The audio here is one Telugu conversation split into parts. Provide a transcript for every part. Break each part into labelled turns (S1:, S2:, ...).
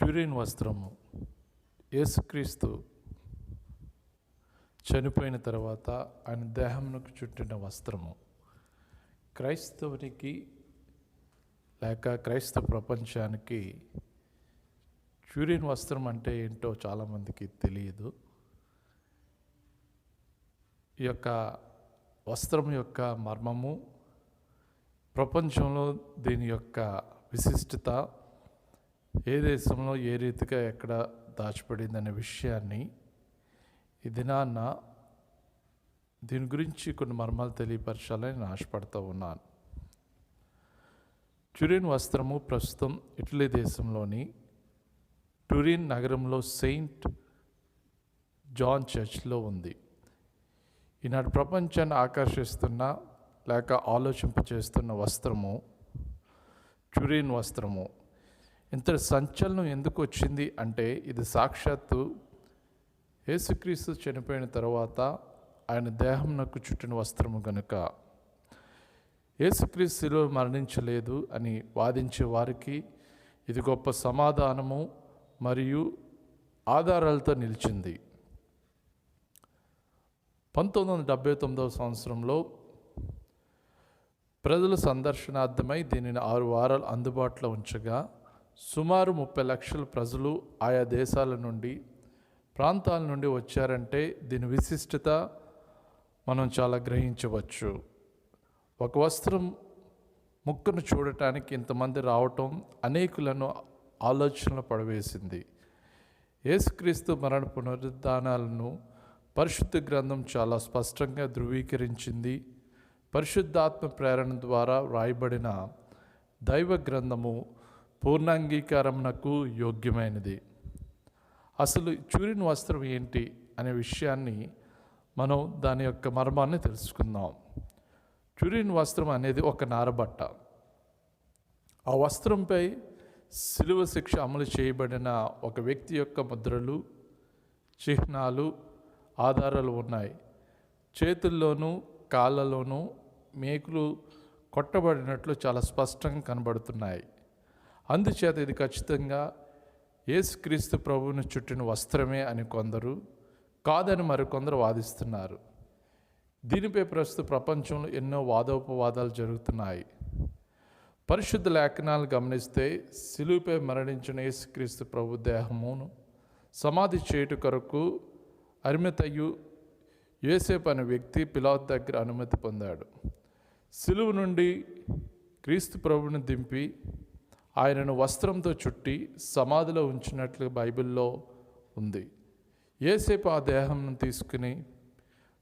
S1: ట్యూరిన్ వస్త్రము యేసుక్రీస్తు చనిపోయిన తర్వాత ఆయన దేహమునకు చుట్టిన వస్త్రము క్రైస్తవునికి లేక క్రైస్తవ ప్రపంచానికి ట్యూరిన్ వస్త్రం అంటే ఏంటో చాలామందికి తెలియదు. ఈ యొక్క వస్త్రం యొక్క మర్మము, ప్రపంచంలో దీని యొక్క విశిష్టత, ఏ దేశంలో ఏ రీతిగా ఎక్కడ దాచిపడిందనే విషయాన్ని ఈ దినాన్న దీని గురించి కొన్ని మర్మాలు తెలియపరచాలని నేను ఆశపడుతూ ఉన్నాను. ట్యూరిన్ వస్త్రము ప్రస్తుతం ఇటలీ దేశంలోని ట్యూరిన్ నగరంలో సెయింట్ జాన్ చర్చ్లో ఉంది. ఈనాడు ప్రపంచాన్ని ఆకర్షిస్తున్న లేక ఆలోచింపచేస్తున్న వస్త్రము ట్యూరిన్ వస్త్రము. ఇంత సంచలనం ఎందుకు వచ్చింది అంటే ఇది సాక్షాత్తు యేసుక్రీస్తు చనిపోయిన తర్వాత ఆయన దేహంనకు చుట్టిన వస్త్రము కనుక. యేసుక్రీస్తు శిలువ మరణించలేదు అని వాదించే వారికి ఇది గొప్ప సమాధానము మరియు ఆధారాలతో నిలిచింది. 1979 సంవత్సరంలో ప్రజల సందర్శనార్థమై దీనిని 6 వారాలు అందుబాటులో ఉంచగా సుమారు 30 లక్షల ప్రజలు ఆయా దేశాల నుండి ప్రాంతాల నుండి వచ్చారంటే దీని విశిష్టత మనం చాలా గ్రహించవచ్చు. ఒక వస్త్రం ముక్కను చూడటానికి ఇంతమంది రావటం అనేకులను ఆలోచనలు పడవేసింది. యేసుక్రీస్తు మరణ పునరుద్ధానాలను పరిశుద్ధ గ్రంథం చాలా స్పష్టంగా ధృవీకరించింది. పరిశుద్ధాత్మ ప్రేరణ ద్వారా వ్రాయబడిన దైవ గ్రంథము పూర్ణాంగీకారమునకు యోగ్యమైనది. అసలు ట్యూరిన్ వస్త్రం ఏంటి అనే విషయాన్ని మనం దాని యొక్క మర్మాన్ని తెలుసుకుందాం. ట్యూరిన్ వస్త్రం అనేది ఒక నారబట్ట. ఆ వస్త్రంపై శిలువ శిక్ష అమలు చేయబడిన ఒక వ్యక్తి యొక్క ముద్రలు, చిహ్నాలు, ఆధారాలు ఉన్నాయి. చేతుల్లోనూ కాళ్ళలోనూ మేకులు కొట్టబడినట్లు చాలా స్పష్టంగా కనబడుతున్నాయి. అందుచేత ఇది ఖచ్చితంగా యేసుక్రీస్తు ప్రభువును చుట్టిన వస్త్రమే అని కొందరు, కాదని మరికొందరు వాదిస్తున్నారు. దీనిపై ప్రస్తుత ప్రపంచంలో ఎన్నో వాదోపవాదాలు జరుగుతున్నాయి. పరిశుద్ధ లేఖనాలు గమనిస్తే శిలువపై మరణించిన యేసుక్రీస్తు ప్రభు దేహమును సమాధి చేయుట కొరకు అరిమతయు యోసేపు అనే వ్యక్తి పిలాతు దగ్గర అనుమతి పొందాడు. శిలువ నుండి క్రీస్తు ప్రభువుని దింపి ఆయనను వస్త్రంతో చుట్టి సమాధిలో ఉంచినట్లు బైబిల్లో ఉంది. యోసేపు ఆ దేహంను తీసుకుని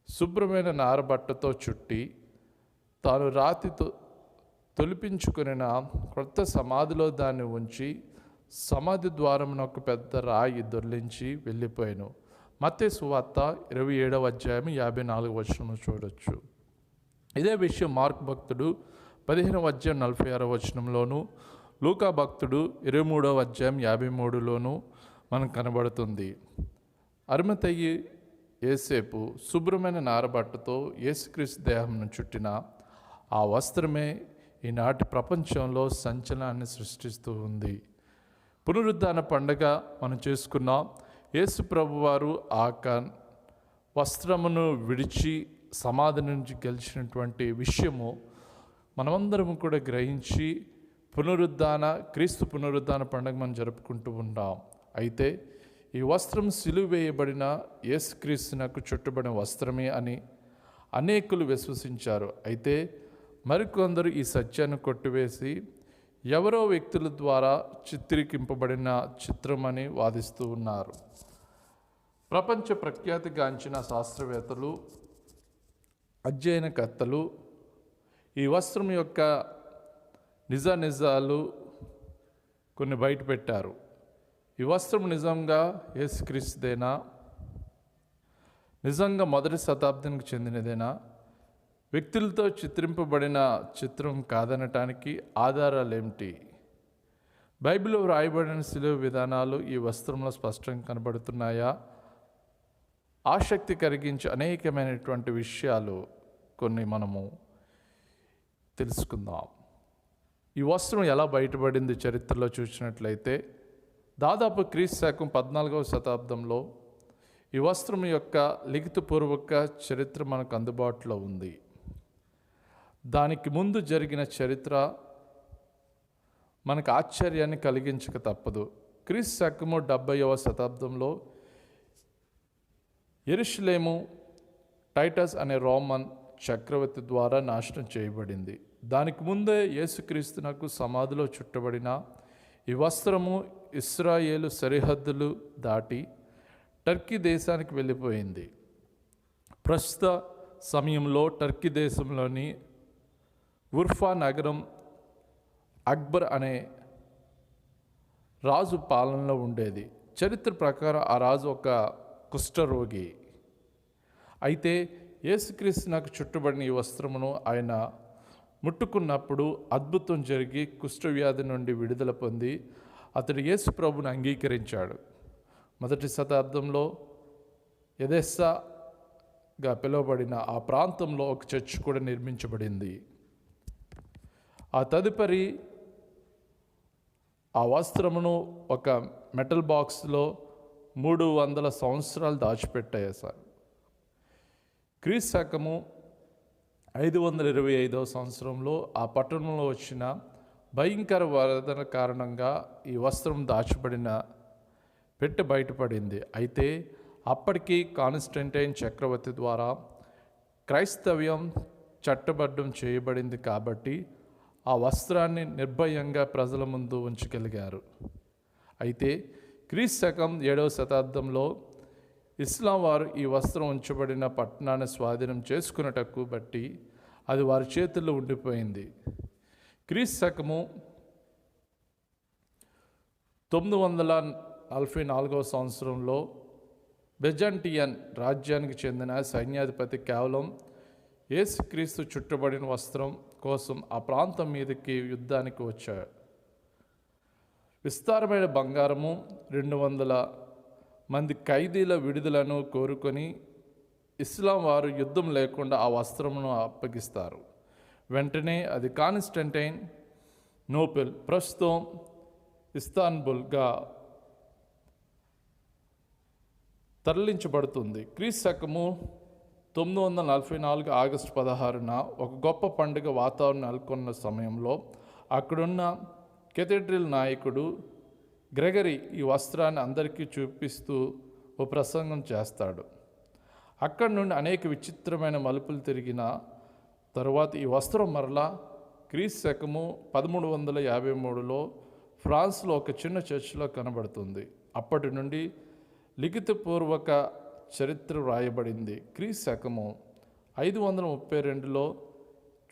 S1: శుభ్రమైన నారబట్టతో చుట్టి తాను రాతితో తొలిపించుకున్న క్రొత్త సమాధిలో దాన్ని ఉంచి సమాధి ద్వారమున ఒక పెద్ద రాయి దొర్లించి వెళ్ళిపోయాను. మత్తయి సువార్త 27వ అధ్యాయం 54వ వచనం చూడొచ్చు. ఇదే విషయం మార్కు భక్తుడు 15వ అధ్యాయం 46వ వచనంలోను, లూకా భక్తుడు 23వ అధ్యాయం 53లోను మనకు కనబడుతుంది. అరిమతయి యోసేపు శుభ్రమైన నారబట్టతో యేసుక్రీస్తు దేహంను చుట్టిన ఆ వస్త్రమే ఈనాటి ప్రపంచంలో సంచలనాన్ని సృష్టిస్తూ ఉంది. పునరుద్ధాన పండగ మనం చేసుకున్నాం. యేసు ప్రభువారు ఆ వస్త్రమును విడిచి సమాధి నుంచి గెలిచినటువంటి విషయము మనమందరం కూడా గ్రహించి క్రీస్తు పునరుద్ధాన పండుగ మనం జరుపుకుంటూ ఉంటాం. అయితే ఈ వస్త్రం సిలువ వేయబడిన యేసుక్రీస్తునకు చుట్టబడిన వస్త్రమే అని అనేకులు విశ్వసించారు. అయితే మరికొందరు ఈ సత్యాన్ని కొట్టివేసి ఎవరో వ్యక్తుల ద్వారా చిత్రీకరింపబడిన చిత్రమని వాదిస్తూ ఉన్నారు. ప్రపంచ ప్రఖ్యాతిగాంచిన శాస్త్రవేత్తలు, అధ్యయనకర్తలు ఈ వస్త్రం యొక్క నిజాలు కొన్ని బయట పెట్టారు. ఈ వస్త్రం నిజంగా యేసుక్రీస్తుదేనా? నిజంగా మొదటి శతాబ్దానికి చెందినదేనా? వ్యక్తులతో చిత్రింపబడిన చిత్రం కాదనటానికి ఆధారాలు ఏమిటి? బైబిల్లో వ్రాయబడిన శిలువ విధానాలు ఈ వస్త్రంలో స్పష్టంగా కనబడుతున్నాయా? ఆసక్తి కలిగించే అనేకమైనటువంటి విషయాలు కొన్ని మనము తెలుసుకుందాం. ఈ వస్త్రం ఎలా బయటపడింది చరిత్రలో చూసినట్లయితే దాదాపు క్రీస్తు శకం 14వ శతాబ్దంలో ఈ వస్త్రం యొక్క లిఖితపూర్వక చరిత్ర మనకు అందుబాటులో ఉంది. దానికి ముందు జరిగిన చరిత్ర మనకు ఆశ్చర్యాన్ని కలిగించక తప్పదు. క్రీస్తు శకము 70వ శతాబ్దంలో యెరూషలేము టైటస్ అనే రోమన్ చక్రవర్తి ద్వారా నాశనం చేయబడింది. దానికి ముందే యేసుక్రీస్తునకు సమాధిలో చుట్టబడిన ఈ వస్త్రము ఇశ్రాయేలు సరిహద్దులు దాటి టర్కీ దేశానికి వెళ్ళిపోయింది. ప్రస్తుత సమయంలో టర్కీ దేశంలోని ఉర్ఫా నగరం అక్బర్ అనే రాజు పాలనలో ఉండేది. చరిత్ర ప్రకారం ఆ రాజు ఒక కుష్ఠరోగి. అయితే యేసుక్రీస్తునకు చుట్టబడిన ఈ వస్త్రమును ఆయన ముట్టుకున్నప్పుడు అద్భుతం జరిగి కుష్ఠవ్యాధి నుండి విడుదల పొంది అతడు యేసు ప్రభువును అంగీకరించాడు. మొదటి శతాబ్దంలో ఎదెస్సాగా పిలువబడిన ఆ ప్రాంతంలో ఒక చర్చ్ కూడా నిర్మించబడింది. ఆ తదుపరి ఆ వస్త్రమును ఒక మెటల్ బాక్స్లో 300 సంవత్సరాలు దాచిపెట్టేశారు. క్రీస్తు శకము 525వ సంవత్సరంలో ఆ పట్టణంలో వచ్చిన భయంకర వరద కారణంగా ఈ వస్త్రం దాచబడిన పెట్టె బయటపడింది. అయితే అప్పటికి కాన్స్టంటైన్ చక్రవర్తి ద్వారా క్రైస్తవ్యం చట్టబద్ధం చేయబడింది కాబట్టి ఆ వస్త్రాన్ని నిర్భయంగా ప్రజల ముందు ఉంచగలిగారు. అయితే క్రీస్తు శకం 7వ శతాబ్దంలో ఇస్లాం వారు ఈ వస్త్రం ఉంచబడిన పట్టణాన్ని స్వాధీనం చేసుకున్నటకు బట్టి అది వారి చేతుల్లో ఉండిపోయింది. క్రీస్తు శకము 944వ సంవత్సరంలో బెజంటియన్ రాజ్యానికి చెందిన సైన్యాధిపతి కేవలం యేసుక్రీస్తు చుట్టబడిన వస్త్రం కోసం ఆ ప్రాంతం మీదకి యుద్ధానికి వచ్చాడు. విస్తారమైన బంగారము 200 మంది ఖైదీల విడుదలను కోరుకొని ఇస్లాం వారు యుద్ధం లేకుండా ఆ వస్త్రమును అప్పగిస్తారు. వెంటనే అది కాన్స్టంటైన్ నోపెల్ ప్రస్తుతం ఇస్తాన్బుల్గా తరలించబడుతుంది. క్రీస్తు శకము 944 ఆగస్టు 16న ఒక గొప్ప పండుగ వాతావరణం నెలకొన్న సమయంలో అక్కడున్న కెథీడ్రల్ నాయకుడు గ్రెగరీ ఈ వస్త్రాన్ని అందరికీ చూపిస్తూ ఓ ప్రసంగం చేస్తాడు. అక్కడి నుండి అనేక విచిత్రమైన మలుపులు తిరిగిన తరువాత ఈ వస్త్రం మరలా క్రీస్తు శకము 1353లో ఫ్రాన్స్లో ఒక చిన్న చర్చిలో కనబడుతుంది. అప్పటి నుండి లిఖితపూర్వక చరిత్ర వ్రాయబడింది. క్రీస్తు శకము 532లో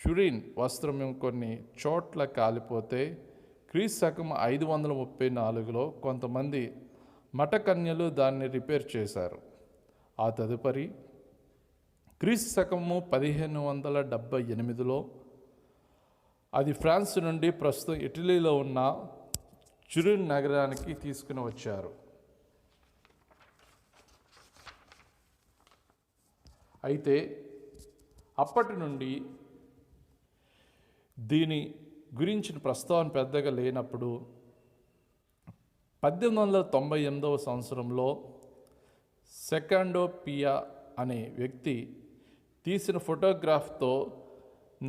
S1: చురిన్ వస్త్రం కొన్ని చోట్ల కాలిపోతే క్రీస్తు శకం 534లో కొంతమంది మఠకన్యలు దాన్ని రిపేర్ చేశారు. ఆ తదుపరి క్రీస్తు శకము 1578లో అది ఫ్రాన్స్ నుండి ప్రస్తుతం ఇటలీలో ఉన్న చురిన్ నగరానికి తీసుకుని వచ్చారు. అయితే అప్పటి నుండి దీని గురించిన ప్రస్తావన పెద్దగా లేనప్పుడు 1898వ సంవత్సరంలో సెకండో పియా అనే వ్యక్తి తీసిన ఫోటోగ్రాఫ్తో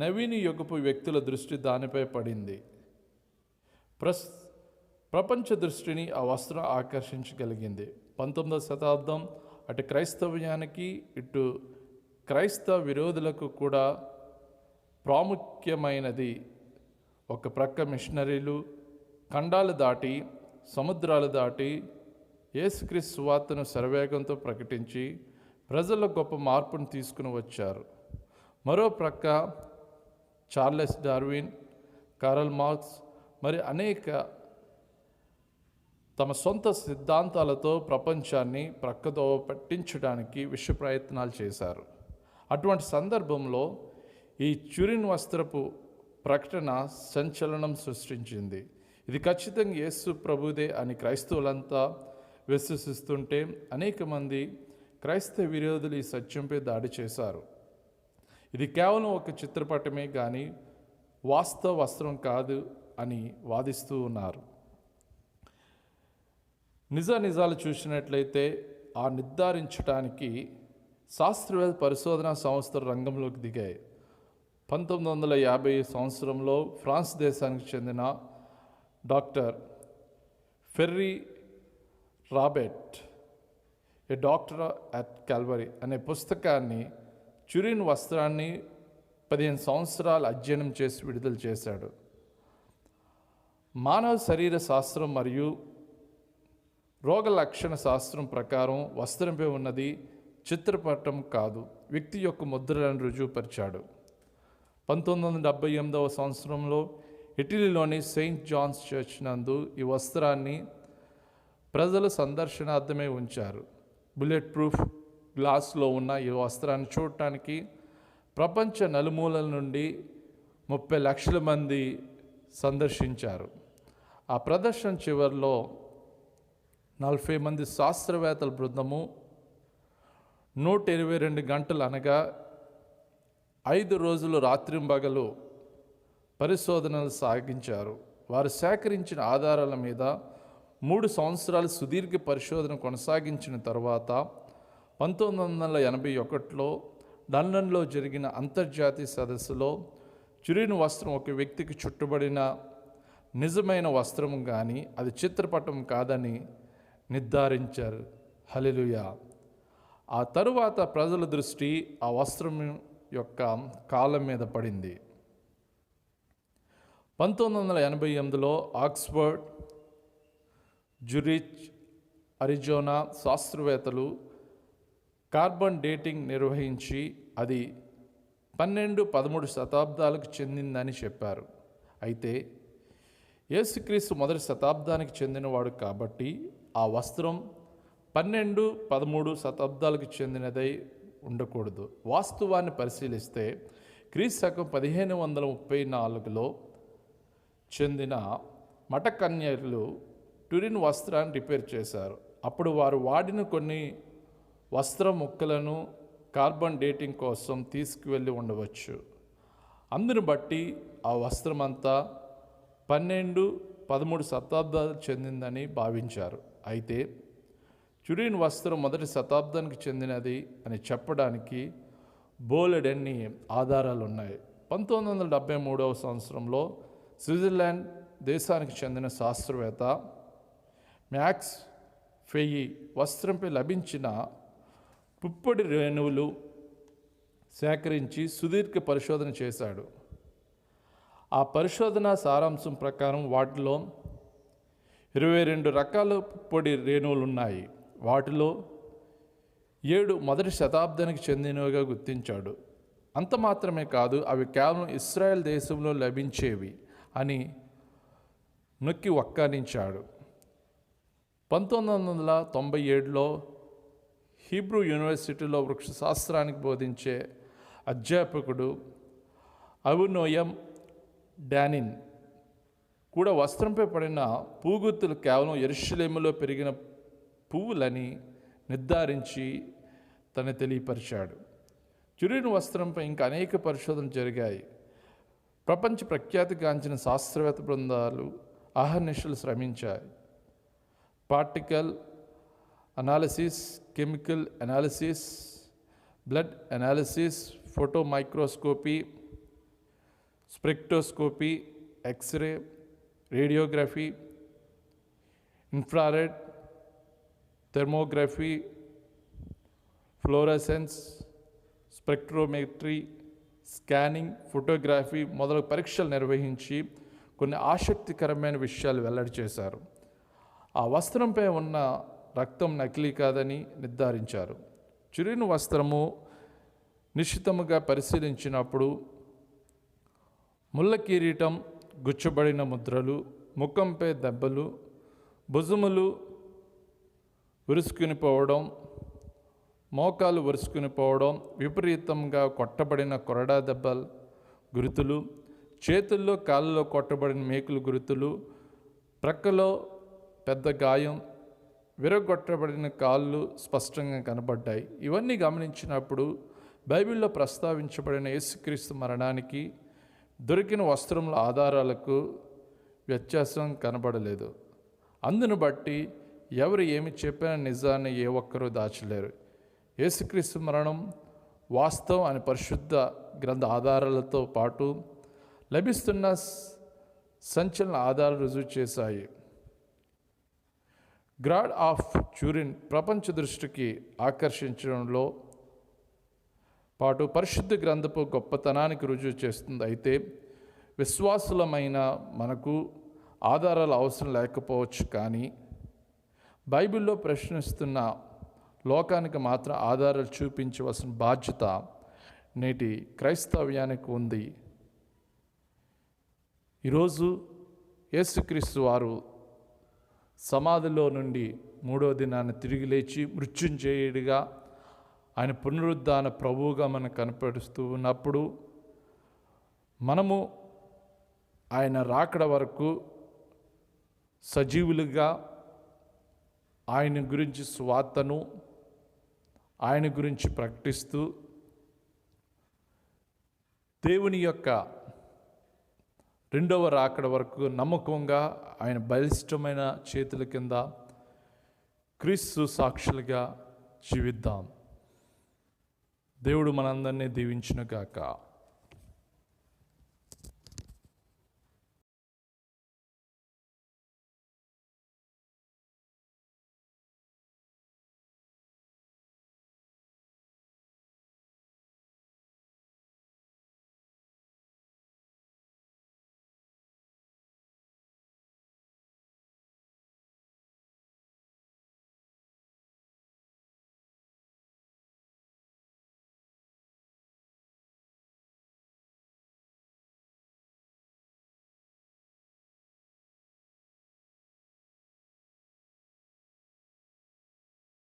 S1: నవీన యుగపు వ్యక్తుల దృష్టి దానిపై పడింది. ప్రపంచ దృష్టిని ఆ వస్త్రం ఆకర్షించగలిగింది. 19వ శతాబ్దం అటు క్రైస్తవ్యానికి ఇటు క్రైస్తవ విరోధులకు కూడా ప్రాముఖ్యమైనది. ఒక ప్రక్క మిషనరీలు ఖండాలు దాటి సముద్రాలు దాటి యేసుక్రీస్తు సువార్తను శరవేగంతో ప్రకటించి ప్రజల్లో గొప్ప మార్పును తీసుకుని వచ్చారు. మరో ప్రక్క చార్లెస్ డార్విన్, కారల్ మార్క్స్ మరి అనేక తమ సొంత సిద్ధాంతాలతో ప్రపంచాన్ని ప్రక్కదో పట్టించడానికి విశ్వ ప్రయత్నాలు చేశారు. అటువంటి సందర్భంలో ఈ చురిన్ వస్త్రపు ప్రకటన సంచలనం సృష్టించింది. ఇది ఖచ్చితంగా యేసు ప్రభుదే అని క్రైస్తవులంతా విశ్వసిస్తుంటే అనేక మంది క్రైస్తవ విరోధులు ఈ సత్యంపై దాడి చేశారు. ఇది కేవలం ఒక చిత్రపటమే కానీ వాస్తవ వస్త్రం కాదు అని వాదిస్తూ ఉన్నారు. నిజాలు చూసినట్లయితే ఆ నిర్ధారించడానికి శాస్త్రవేత్త పరిశోధనా సంస్థలు రంగంలోకి దిగాయి. 1950 సంవత్సరంలో ఫ్రాన్స్ దేశానికి చెందిన doctor ferry రాబెట్ A doctor at Calvary అనే పుస్తకాన్ని చురిన్ వస్త్రాన్ని 15 సంవత్సరాలు అధ్యయనం చేసి విడుదల చేశాడు. మానవ శరీర శాస్త్రం మరియు రోగ లక్షణ శాస్త్రం ప్రకారం వస్త్రంపై ఉన్నది చిత్రపటం కాదు, వ్యక్తి యొక్క ముద్రలను రుజువుపరిచాడు. 1978 సంవత్సరంలో ఇటలీలోని సెయింట్ జాన్స్ చర్చ్ నందు ఈ వస్త్రాన్ని ప్రజలు సందర్శనార్థమై ఉంచారు. బుల్లెట్ ప్రూఫ్ గ్లాస్లో ఉన్న ఈ వస్త్రాన్ని చూడటానికి ప్రపంచ నలుమూలల నుండి 30 లక్షల మంది సందర్శించారు. ఆ ప్రదర్శన చివరిలో 40 మంది శాస్త్రవేత్తల బృందము 122 గంటలు అనగా 5 రోజులు రాత్రింబగలు పరిశోధనలు సాగించారు. వారు సేకరించిన ఆధారాల మీద 3 సంవత్సరాలు సుదీర్ఘ పరిశోధన కొనసాగించిన తర్వాత 1981లో లండన్లో జరిగిన అంతర్జాతీయ సదస్సులో చురిన్ వస్త్రం ఒక వ్యక్తికి చుట్టబడిన నిజమైన వస్త్రం కానీ అది చిత్రపటం కాదని నిర్ధారించారు. హల్లెలూయా. ఆ తరువాత ప్రజల దృష్టి ఆ వస్త్రం యొక్క కాలం మీద పడింది. 1988లో ఆక్స్ఫర్డ్, జురిచ్, అరిజోనా శాస్త్రవేత్తలు కార్బన్ డేటింగ్ నిర్వహించి అది 12-13 శతాబ్దాలకు చెందిందని చెప్పారు. అయితే యేసుక్రీస్తు మొదటి శతాబ్దానికి చెందినవాడు కాబట్టి ఆ వస్త్రం 12-13 శతాబ్దాలకు చెందినదై ఉండకూడదు. వాస్తవాన్ని పరిశీలిస్తే క్రీస్తు 1534లో చెందిన మఠకన్యలు టురిన్ వస్త్రాన్ని రిపేర్ చేశారు. అప్పుడు వారు వాడిన కొన్ని వస్త్ర ముక్కలను కార్బన్ డేటింగ్ కోసం తీసుకువెళ్ళి ఉండవచ్చు. అందును బట్టి ఆ వస్త్రమంతా 12-13 శతాబ్దాలకు చెందిందని భావించారు. అయితే చురిన్ వస్త్రం మొదటి శతాబ్దానికి చెందినది అని చెప్పడానికి బోలెడన్ని ఆధారాలు ఉన్నాయి. 1973 సంవత్సరంలో స్విట్జర్లాండ్ దేశానికి చెందిన శాస్త్రవేత్త మ్యాక్స్ ఫెయి వస్త్రంపై లభించిన పుప్పొడి రేణువులు సేకరించి సుదీర్ఘ పరిశోధన చేశాడు. ఆ పరిశోధన సారాంశం ప్రకారం వాటిలో 22 రకాల పుప్పొడి రేణువులు ఉన్నాయి. వాటిలో 7 మొదటి శతాబ్దానికి చెందినవిగా గుర్తించాడు. అంత మాత్రమే కాదు, అవి కేవలం ఇస్రాయెల్ దేశంలో లభించేవి అని నొక్కి వక్కానించాడు. 1997లో హీబ్రూ యూనివర్సిటీలో వృక్షశాస్త్రానికి బోధించే అధ్యాపకుడు అవినోయం డానిన్ కూడా వస్త్రంపై పడిన పూగుత్తులు కేవలం యెరూషలేములో పెరిగిన పువ్వులని నిర్ధారించి తను తెలియపరిచాడు. చురిన్ వస్త్రంపై ఇంకా అనేక పరిశోధనలు జరిగాయి. ప్రపంచ ప్రఖ్యాతిగాంచిన శాస్త్రవేత్త బృందాలు అహర్నిశలు శ్రమించాయి. Particle analysis, chemical analysis, blood analysis, photo microscopy, spectroscopy, X-ray, radiography, infrared, thermography, fluorescence, spectrometry, scanning, photography మొదలగు పరీక్షలు నిర్వహించి కొన్ని ఆసక్తికరమైన విషయాలు వెల్లడి చేశారు. ఆ వస్త్రంపై ఉన్న రక్తం నకిలీ కాదని నిర్ధారించారు. చురిన్ వస్త్రము నిశ్చితముగా పరిశీలించినప్పుడు ముళ్ళ కిరీటం, గుచ్చబడిన ముద్రలు, ముఖంపై దెబ్బలు, భుజములు విరుచుకుని పోవడం, మోకాలు విరుచుకుని పోవడం, విపరీతంగా కొట్టబడిన కొరడా దెబ్బల గుర్తులు, చేతుల్లో కాళ్ళలో కొట్టబడిన మేకుల గుర్తులు, ప్రక్కలో పెద్ద గాయం, విరగొట్టబడిన కాళ్ళు స్పష్టంగా కనబడ్డాయి. ఇవన్నీ గమనించినప్పుడు బైబిల్లో ప్రస్తావించబడిన యేసుక్రీస్తు మరణానికి దొరికిన వస్త్రముల ఆధారాలకు వ్యత్యాసం కనబడలేదు. అందును బట్టి ఎవరు ఏమి చెప్పిన నిజాన్ని ఏ ఒక్కరూ దాచలేరు. యేసుక్రీస్తు మరణం వాస్తవం అని పరిశుద్ధ గ్రంథ ఆధారాలతో పాటు లభిస్తున్న సంచలన ఆధారాలు రుజువు చేశాయి. గ్రాడ్ ఆఫ్ ట్యూరిన్ ప్రపంచ దృష్టికి ఆకర్షించడంలో పాటు పరిశుద్ధ గ్రంథపు గొప్పతనానికి రుజువు చేస్తుంది. అయితే విశ్వాసులమైన మనకు ఆధారాలు అవసరం లేకపోవచ్చు, కానీ బైబిల్లో ప్రశ్నిస్తున్న లోకానికి మాత్రం ఆధారాలు చూపించవలసిన బాధ్యత నేటి క్రైస్తవ్యానికి ఉంది. ఈరోజు యేసుక్రీస్తు వారు సమాధిలో నుండి 3వ దినాన్ని తిరిగి లేచి మృత్యుంజయుడిగా ఆయన పునరుద్ధాన ప్రభువుగా మనకు కనపడుతూ ఉన్నప్పుడు మనము ఆయన రాకడ వరకు సజీవులుగా ఆయన గురించి సువార్తను ఆయన గురించి ప్రకటిస్తూ దేవుని యొక్క రెండవ రాకడ వరకు నమ్మకంగా ఆయన బలిష్టమైన చేతుల కింద క్రీస్తు సాక్షులుగా జీవిద్దాం. దేవుడు మనందరినీ దీవించును గాక.